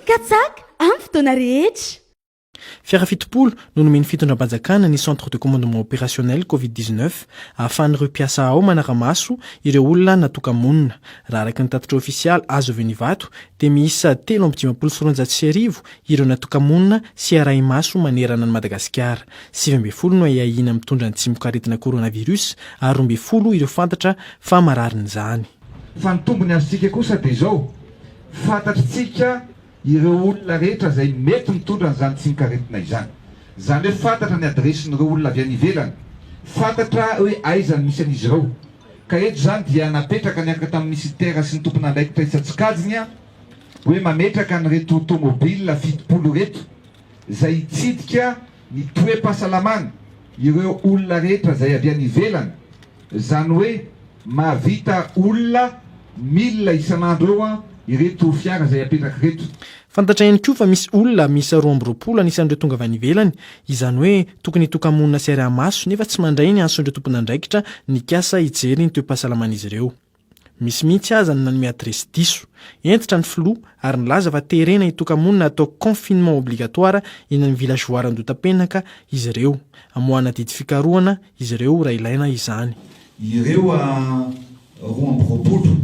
katsaka amin'ny fotoana rehetra. Fiara fitopolo no nomeny fitondram-panjakana ny centre de commandement opérationnel Covid-19 ahafahan'ireo mpiasa ao manara-maso ireo olona natoka-monina. Raha araka ny tatitra ofisialy azo avy Nivato dia miisa 3,990 ireo natoka-monina sy arahi-maso manerana ny Madagasikara. 9 no ahiahina mitondra ny tsimok'aretina coronavirus ary 12 ireo fantatra fa marariny izany. Fa ny tombony azontsika kosa dia izao, fantatritsika ireo olona rehetra izay mety mitondra n'izany tsimok'aretina izany. Izany hoe fantatra ny adresin'ireo olona avy any ivelany, fantatra hoe aiza ny misy an'izy ireo. Ka eto izany dia napetraka niaraka tamin'ny ministera sy ny tompon'andraikitra isan-tsikajiny hoe mametraka nyreto tomobila fitopolo reto izay hitsidika ny toe-pahasalamana ireo olona rehetra izay avy any ivelany. Izany hoe mahavita olona 1000 isan'andro eo ireto fiara izay apetraka reto. Fantatra ihany koa fa misy olona misy 12 anisan'ireo tonga avy any ivelany, izany hoe tokony toka-monina sy ariamaso nefa tsy mandray ny anson'ireo tompon'andraikitra ny kasa hijery ny toe-pahasalaman'izy ireo. Misy mihitsy aza ny nanome adresy diso, entitra ny filoha ary nilaza fa terena hitoka-monina atao confinement obligatoire eny amin'ny villageoire Andotapenaka izy ireo. Amoahana didy fikarohana izy ireo raha ilaina izany. Ireo 12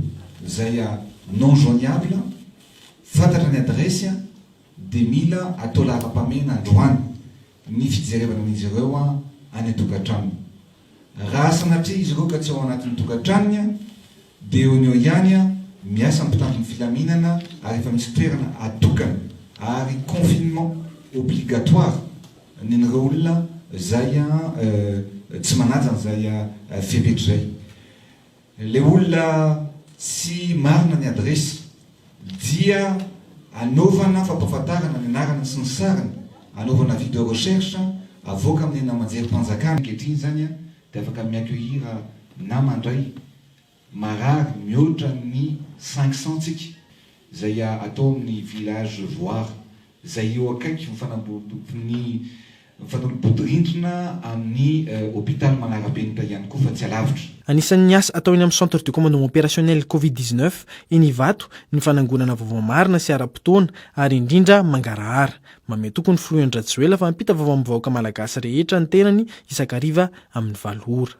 izay non joignable fantatra ny adresy dia mila atao lara-pamena androany ny fijerevana amin'izy ireo any an-tokantrano. Raha sanatria izy ireo ka tsy ao anatin'ny tokantranony dia eo ny eo ihany miasa ampitandron'ny filaminana ary efa misy toerana atokana ary confinement obligatoire nyn'ireo olona izay tsy manaja an'izay fepetra izay. Le olona sy marina ny adresy dia anaovana fampahafantarana ny anarana sy ny sarany, anaovana video recherche avoaka amin'ny namanjerim-panjakana ankehitriny zany dia afaka miaccueillir na mandray marary mihoatra ny 500 tsika izay atao amin'ny village voire izay eo akaiky mifanolo-bodorindrina amin'ny hôpital manara-penitra ihany koa fa tsy alavitra. Anisan'ny asa atao eny amin'ny centre de commandement opérationnel Covid-19 eny Ivato ny fanangonana vaovao marina sy ara-potoana ary indrindra mangarahara. Mame tokony Floy Rajoelina fa mampita vaovao amin'ny vahoaka malagasy rehetra ny tenany isakariva amin'ny 7 ora.